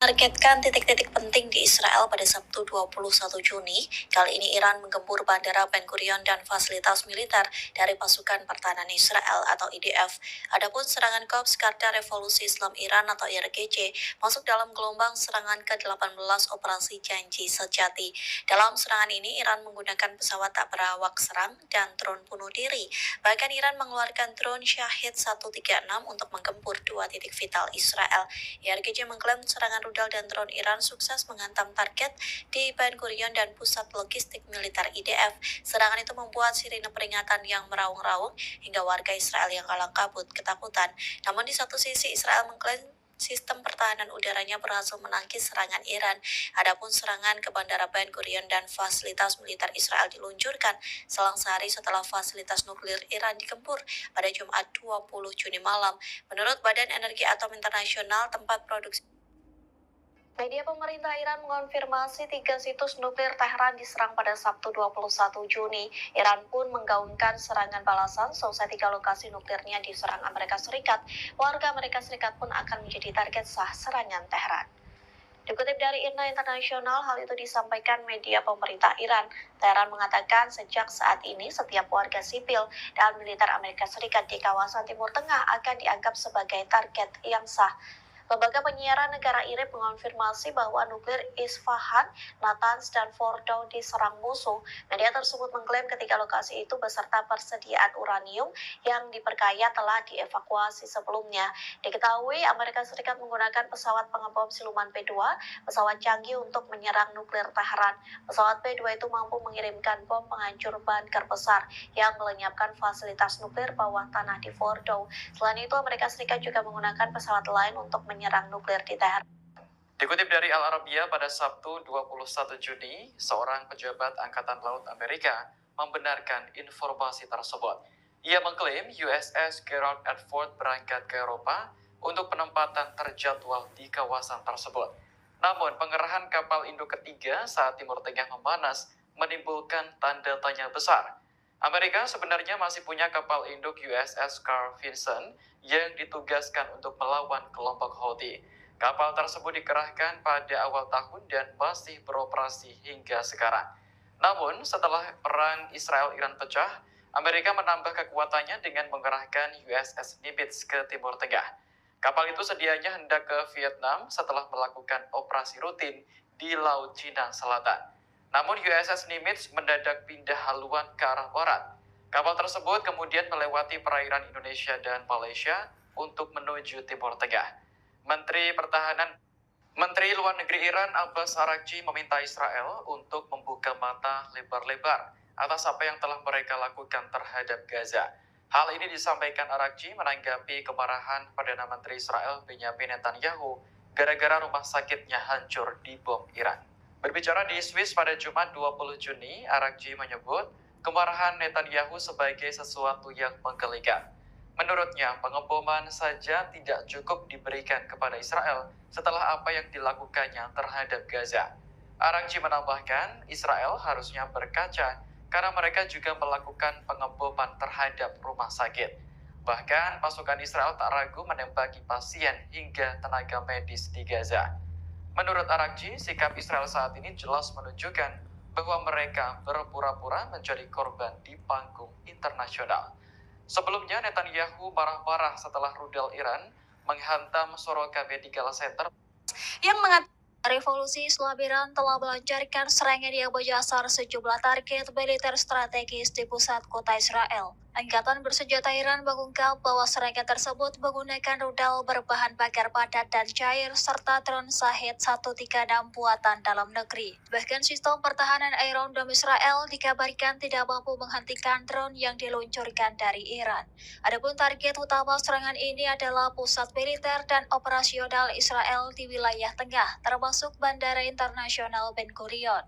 menargetkan titik-titik penting di Israel pada Sabtu 21 Juni. Kali ini Iran menggempur Bandara Ben Gurion dan fasilitas militer dari pasukan pertahanan Israel atau IDF. Adapun serangan Korps Garda Revolusi Islam Iran atau IRGC masuk dalam gelombang serangan ke-18 operasi janji sejati. Dalam serangan ini Iran menggunakan pesawat tak berawak serang dan drone bunuh diri. Bahkan Iran mengeluarkan drone Shahid 136 untuk menggempur dua titik vital Israel. IRGC mengklaim serangan rudal dan drone Iran sukses menghantam target di Ben Gurion dan pusat logistik militer IDF. Serangan itu membuat sirine peringatan yang meraung-raung hingga warga Israel yang kalang kabut ketakutan. Namun di satu sisi Israel mengklaim sistem pertahanan udaranya berhasil menangkis serangan Iran. Adapun serangan ke Bandara Ben Gurion dan fasilitas militer Israel diluncurkan selang sehari setelah fasilitas nuklir Iran digempur pada Jumat 20 Juni malam. Menurut Badan Energi Atom Internasional, tempat produksi media pemerintah Iran mengonfirmasi 3 situs nuklir Tehran diserang pada Sabtu 21 Juni. Iran pun menggaungkan serangan balasan seusai 3 lokasi nuklirnya diserang Amerika Serikat. Warga Amerika Serikat pun akan menjadi target sah serangan Tehran. Dikutip dari IRNA Internasional, hal itu disampaikan media pemerintah Iran. Tehran mengatakan sejak saat ini setiap warga sipil dan militer Amerika Serikat di kawasan Timur Tengah akan dianggap sebagai target yang sah. Lembaga penyiaran negara IRIB mengonfirmasi bahwa nuklir Isfahan, Natanz, dan Fordow diserang musuh. Media tersebut mengklaim ketiga lokasi itu beserta persediaan uranium yang diperkaya telah dievakuasi sebelumnya. Diketahui Amerika Serikat menggunakan pesawat pengebom siluman P-2, pesawat canggih untuk menyerang nuklir Tehran. Pesawat P-2 itu mampu mengirimkan bom penghancur bunker besar yang melenyapkan fasilitas nuklir bawah tanah di Fordow. Selain itu, Amerika Serikat juga menggunakan pesawat lain untuk menyerang nuklir di Tehran. Dikutip dari Al Arabiya pada Sabtu 21 Juni, seorang pejabat Angkatan Laut Amerika membenarkan informasi tersebut. Ia mengklaim USS Gerald R. Ford berangkat ke Eropa untuk penempatan terjadwal di kawasan tersebut. Namun, pengerahan kapal induk ketiga saat Timur Tengah memanas menimbulkan tanda tanya besar. Amerika sebenarnya masih punya kapal induk USS Carl Vinson yang ditugaskan untuk melawan kelompok Houthi. Kapal tersebut dikerahkan pada awal tahun dan masih beroperasi hingga sekarang. Namun, setelah perang Israel-Iran pecah, Amerika menambah kekuatannya dengan mengerahkan USS Nimitz ke Timur Tengah. Kapal itu sedianya hendak ke Vietnam setelah melakukan operasi rutin di Laut Cina Selatan. Namun USS Nimitz mendadak pindah haluan ke arah barat. Kapal tersebut kemudian melewati perairan Indonesia dan Malaysia untuk menuju Timur Tengah. Menteri Luar Negeri Iran Abbas Araghchi meminta Israel untuk membuka mata lebar-lebar atas apa yang telah mereka lakukan terhadap Gaza. Hal ini disampaikan Araghchi menanggapi kemarahan Perdana Menteri Israel Benjamin Netanyahu gara-gara rumah sakitnya hancur dibom Iran. Berbicara di Swiss pada Jumat 20 Juni, Araghchi menyebut kemarahan Netanyahu sebagai sesuatu yang menggelikan. Menurutnya, pengeboman saja tidak cukup diberikan kepada Israel setelah apa yang dilakukannya terhadap Gaza. Araghchi menambahkan, Israel harusnya berkaca karena mereka juga melakukan pengeboman terhadap rumah sakit. Bahkan, pasukan Israel tak ragu menembaki pasien hingga tenaga medis di Gaza. Menurut Araghchi, sikap Israel saat ini jelas menunjukkan bahwa mereka berpura-pura menjadi korban di panggung internasional. Sebelumnya, Netanyahu marah-marah setelah rudal Iran menghantam Soroka Medical Center yang mengatakan Revolusi Islam Iran telah melancarkan serangan yang menyasar sejumlah target militer strategis di pusat kota Israel. Angkatan bersenjata Iran mengungkap bahwa serangan tersebut menggunakan rudal berbahan bakar padat dan cair serta drone Shahid 136 buatan dalam negeri. Bahkan sistem pertahanan Iron Dome Israel dikabarkan tidak mampu menghentikan drone yang diluncurkan dari Iran. Adapun target utama serangan ini adalah pusat militer dan operasional Israel di wilayah tengah, termasuk Bandara Internasional Ben Gurion.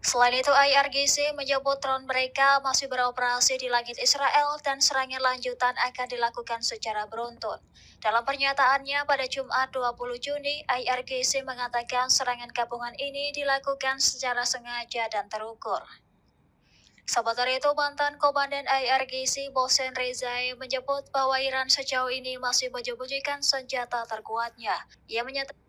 Selain itu, IRGC menyebut drone mereka masih beroperasi di langit Israel dan serangan lanjutan akan dilakukan secara beruntun. Dalam pernyataannya pada Jumat 20 Juni, IRGC mengatakan serangan gabungan ini dilakukan secara sengaja dan terukur. Sementara itu, mantan Komandan IRGC Mohsen Rezai menyebut bahwa Iran sejauh ini masih menyembunyikan senjata terkuatnya. Ia menyatakan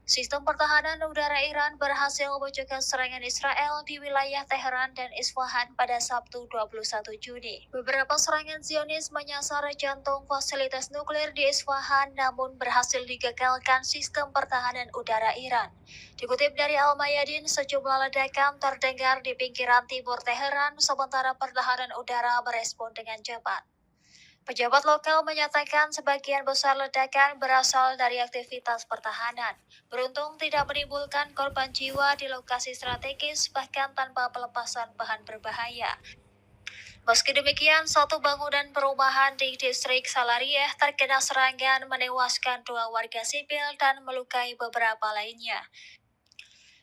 Sistem pertahanan udara Iran berhasil memecahkan serangan Israel di wilayah Teheran dan Isfahan pada Sabtu 21 Juni. Beberapa serangan Zionis menyasar jantung fasilitas nuklir di Isfahan namun berhasil digagalkan sistem pertahanan udara Iran. Dikutip dari Al-Mayadin, sejumlah ledakan terdengar di pinggiran timur Teheran sementara pertahanan udara merespon dengan cepat. Pejabat lokal menyatakan sebagian besar ledakan berasal dari aktivitas pertahanan. Beruntung tidak menimbulkan korban jiwa di lokasi strategis bahkan tanpa pelepasan bahan berbahaya. Meski demikian, satu bangunan perumahan di distrik Salarieh terkena serangan menewaskan 2 warga sipil dan melukai beberapa lainnya.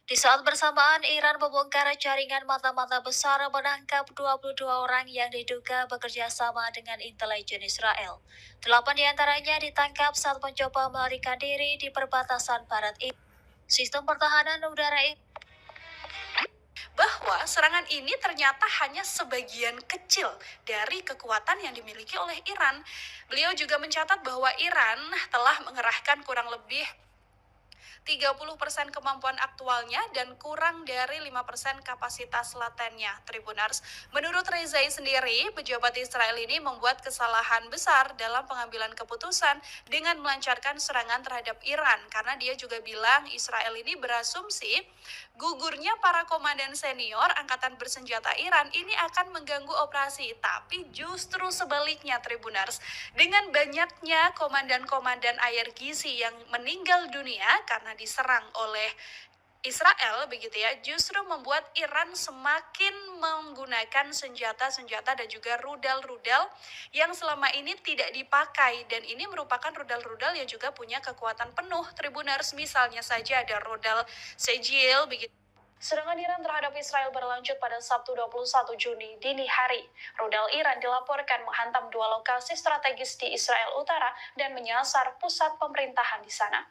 Di saat bersamaan, Iran membongkar jaringan mata-mata besar menangkap 22 orang yang diduga bekerja sama dengan intelijen Israel. 8 diantaranya ditangkap saat mencoba melarikan diri di perbatasan barat Iran. Sistem pertahanan udara bahwa serangan ini ternyata hanya sebagian kecil dari kekuatan yang dimiliki oleh Iran. Beliau juga mencatat bahwa Iran telah mengerahkan kurang lebih 30% kemampuan aktualnya dan kurang dari 5% kapasitas latennya. Tribuners, menurut Rezai sendiri, pejabat Israel ini membuat kesalahan besar dalam pengambilan keputusan dengan melancarkan serangan terhadap Iran karena dia juga bilang Israel ini berasumsi gugurnya para komandan senior Angkatan Bersenjata Iran ini akan mengganggu operasi, tapi justru sebaliknya Tribuners, dengan banyaknya komandan-komandan IRGC yang meninggal dunia karena diserang oleh Israel begitu ya, justru membuat Iran semakin menggunakan senjata-senjata dan juga rudal-rudal yang selama ini tidak dipakai, dan ini merupakan rudal-rudal yang juga punya kekuatan penuh Tribuners. Misalnya saja ada rudal Sejil begitu. Serangan Iran terhadap Israel berlanjut pada Sabtu 21 Juni dini hari. Rudal Iran dilaporkan menghantam 2 lokasi strategis di Israel Utara dan menyasar pusat pemerintahan di sana.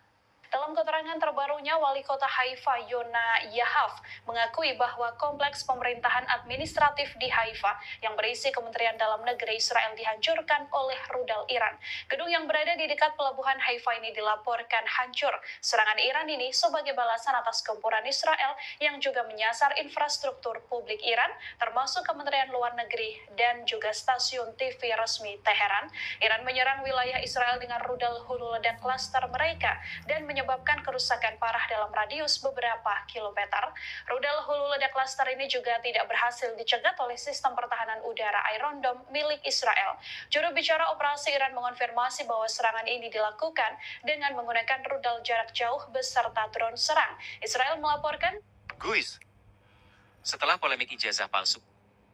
Dalam keterangan terbarunya, Wali Kota Haifa Yona Yahav mengakui bahwa kompleks pemerintahan administratif di Haifa yang berisi Kementerian Dalam Negeri Israel dihancurkan oleh rudal Iran. Gedung yang berada di dekat pelabuhan Haifa ini dilaporkan hancur. Serangan Iran ini sebagai balasan atas gempuran Israel yang juga menyasar infrastruktur publik Iran, termasuk Kementerian Luar Negeri dan juga stasiun TV resmi Teheran. Iran menyerang wilayah Israel dengan rudal hulu ledak klaster mereka dan menyebabkan kerusakan parah dalam radius beberapa kilometer. Rudal hulu ledak klaster ini juga tidak berhasil dicegat oleh sistem pertahanan udara Iron Dome milik Israel. Juru bicara operasi Iran mengonfirmasi bahwa serangan ini dilakukan dengan menggunakan rudal jarak jauh beserta drone serang. Israel melaporkan, Guys, setelah polemik ijazah palsu,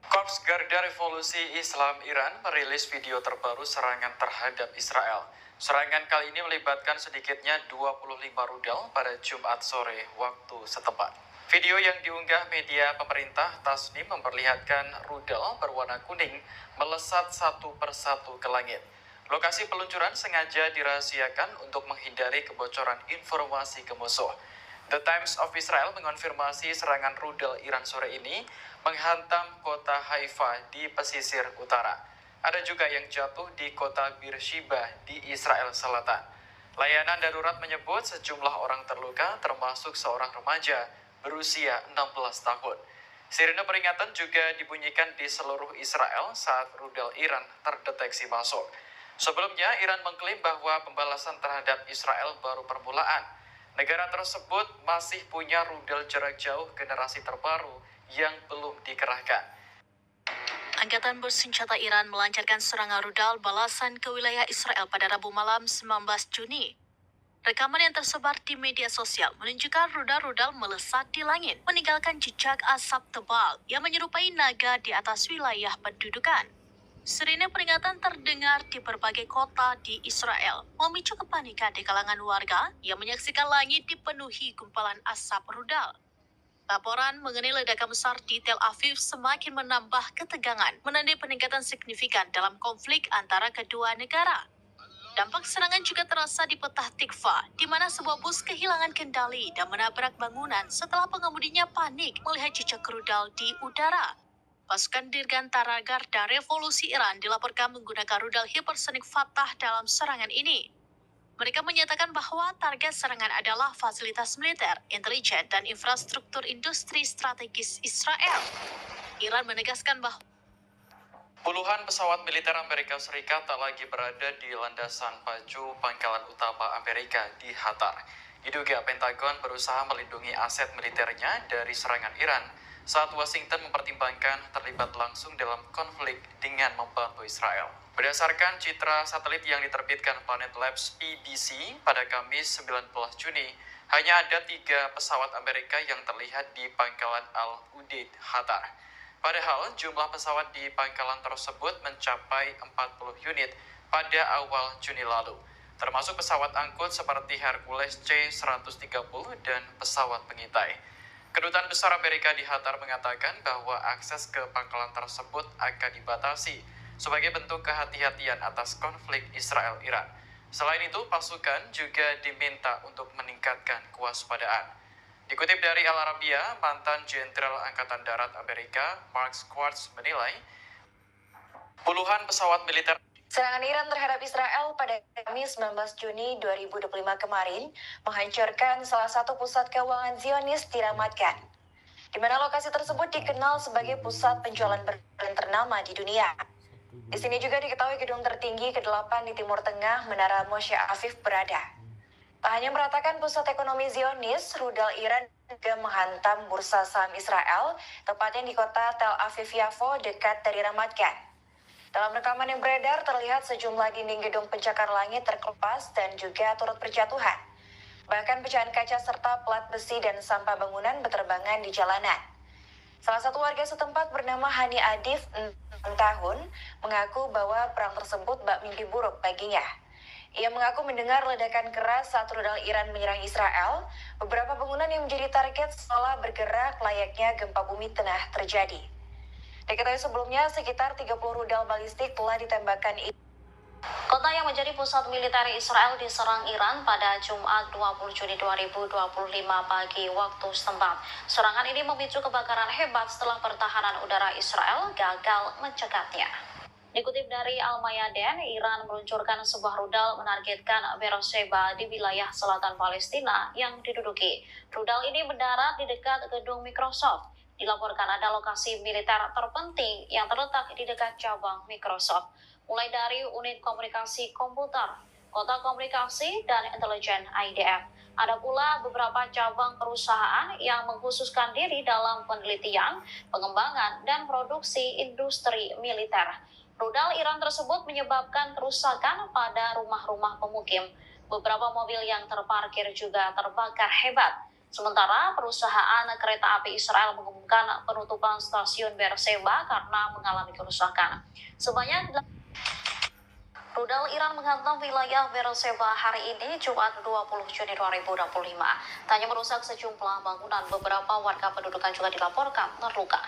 Korps Garda Revolusi Islam Iran merilis video terbaru serangan terhadap Israel. Serangan kali ini melibatkan sedikitnya 25 rudal pada Jumat sore waktu setempat. Video yang diunggah media pemerintah Tasnim memperlihatkan rudal berwarna kuning melesat satu persatu ke langit. Lokasi peluncuran sengaja dirahasiakan untuk menghindari kebocoran informasi ke musuh. The Times of Israel mengonfirmasi serangan rudal Iran sore ini menghantam kota Haifa di pesisir utara. Ada juga yang jatuh di kota Beersheba di Israel Selatan. Layanan darurat menyebut sejumlah orang terluka termasuk seorang remaja berusia 16 tahun. Sirene peringatan juga dibunyikan di seluruh Israel saat rudal Iran terdeteksi masuk. Sebelumnya, Iran mengklaim bahwa pembalasan terhadap Israel baru permulaan. Negara tersebut masih punya rudal jarak jauh generasi terbaru yang belum dikerahkan. Angkatan Bersenjata Iran melancarkan serangan rudal balasan ke wilayah Israel pada Rabu malam 19 Juni. Rekaman yang tersebar di media sosial menunjukkan rudal-rudal melesat di langit, meninggalkan jejak asap tebal yang menyerupai naga di atas wilayah pendudukan. Sirine peringatan terdengar di berbagai kota di Israel, memicu kepanikan di kalangan warga yang menyaksikan langit dipenuhi gumpalan asap rudal. Laporan mengenai ledakan besar di Tel Aviv semakin menambah ketegangan, menandai peningkatan signifikan dalam konflik antara kedua negara. Dampak serangan juga terasa di Petah Tikva, di mana sebuah bus kehilangan kendali dan menabrak bangunan setelah pengemudinya panik melihat jejak rudal di udara. Pasukan Dirgantara Garda Revolusi Iran dilaporkan menggunakan rudal hipersonik Fatah dalam serangan ini. Mereka menyatakan bahwa target serangan adalah fasilitas militer, intelijen, dan infrastruktur industri strategis Israel. Iran menegaskan bahwa puluhan pesawat militer Amerika Serikat tak lagi berada di landasan pacu pangkalan utama Amerika di Qatar. Diduga Pentagon berusaha melindungi aset militernya dari serangan Iran saat Washington mempertimbangkan terlibat langsung dalam konflik dengan membantu Israel. Berdasarkan citra satelit yang diterbitkan Planet Labs PBC pada Kamis 19 Juni, hanya ada 3 pesawat Amerika yang terlihat di pangkalan Al-Udeid, Qatar. Padahal jumlah pesawat di pangkalan tersebut mencapai 40 unit pada awal Juni lalu, termasuk pesawat angkut seperti Hercules C-130 dan pesawat pengintai. Kedutaan Besar Amerika di Qatar mengatakan bahwa akses ke pangkalan tersebut akan dibatasi sebagai bentuk kehati-hatian atas konflik Israel-Iran. Selain itu, pasukan juga diminta untuk meningkatkan kewaspadaan. Dikutip dari Al Arabiya, mantan Jenderal Angkatan Darat Amerika Mark Swartz menilai puluhan pesawat militer serangan Iran terhadap Israel pada Kamis 19 Juni 2025 kemarin menghancurkan salah satu pusat keuangan Zionis di Ramat Gan, di mana lokasi tersebut dikenal sebagai pusat penjualan berlian ternama di dunia. Di sini juga diketahui gedung tertinggi ke-8 di Timur Tengah, Menara Moshe Afif, berada. Tak hanya meratakan pusat ekonomi Zionis, rudal Iran juga menghantam bursa saham Israel, tepatnya di kota Tel Aviv-Yafo dekat dari Ramat Gan. Dalam rekaman yang beredar, terlihat sejumlah dinding gedung pencakar langit terkelupas dan juga turut berjatuhan. Bahkan pecahan kaca serta plat besi dan sampah bangunan berterbangan di jalanan. Salah satu warga setempat bernama Hani Adif, 6 tahun, mengaku bahwa perang tersebut bak mimpi buruk baginya. Ia mengaku mendengar ledakan keras saat rudal Iran menyerang Israel. Beberapa bangunan yang menjadi target seolah bergerak layaknya gempa bumi tengah terjadi. Diketahui sebelumnya, sekitar 30 rudal balistik telah ditembakkan. kota yang menjadi pusat militer Israel diserang Iran pada Jumat 20 Juni 2025 pagi waktu setempat. Serangan ini memicu kebakaran hebat setelah pertahanan udara Israel gagal mencegahnya. Dikutip dari Al-Mayadin, Iran meluncurkan sebuah rudal menargetkan Beersheba di wilayah selatan Palestina yang diduduki. Rudal ini mendarat di dekat gedung Microsoft. Dilaporkan ada lokasi militer terpenting yang terletak di dekat cabang Microsoft, mulai dari unit komunikasi komputer, kota komunikasi, dan intelijen IDF. Ada pula beberapa cabang perusahaan yang mengkhususkan diri dalam penelitian, pengembangan, dan produksi industri militer. Rudal Iran tersebut menyebabkan kerusakan pada rumah-rumah pemukim. Beberapa mobil yang terparkir juga terbakar hebat. Sementara perusahaan kereta api Israel mengumumkan penutupan stasiun Beersheba karena mengalami kerusakan. Sebanyak rudal Iran menghantam wilayah Beersheba hari ini, Jumat 20 Juni 2025. Tak hanya merusak sejumlah bangunan, beberapa warga pendudukan juga dilaporkan terluka.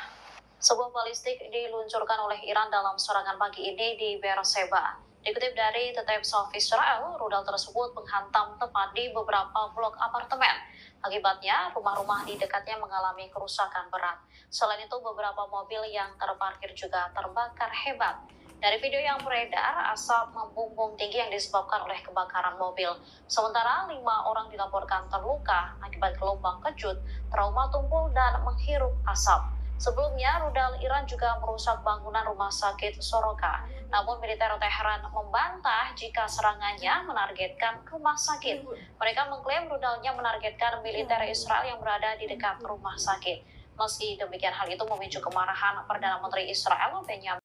Sebuah balistik diluncurkan oleh Iran dalam serangan pagi ini di Beersheba. Dikutip dari The Times of Israel, rudal tersebut menghantam tepat di beberapa blok apartemen. Akibatnya, rumah-rumah di dekatnya mengalami kerusakan berat. Selain itu, beberapa mobil yang terparkir juga terbakar hebat. Dari video yang beredar, asap membumbung tinggi yang disebabkan oleh kebakaran mobil. Sementara 5 orang dilaporkan terluka akibat gelombang kejut, trauma tumpul, dan menghirup asap. Sebelumnya, rudal Iran juga merusak bangunan rumah sakit Soroka. Namun militer Teheran membantah jika serangannya menargetkan rumah sakit. Mereka mengklaim rudalnya menargetkan militer Israel yang berada di dekat rumah sakit. Meski demikian, hal itu memicu kemarahan Perdana Menteri Israel Benjamin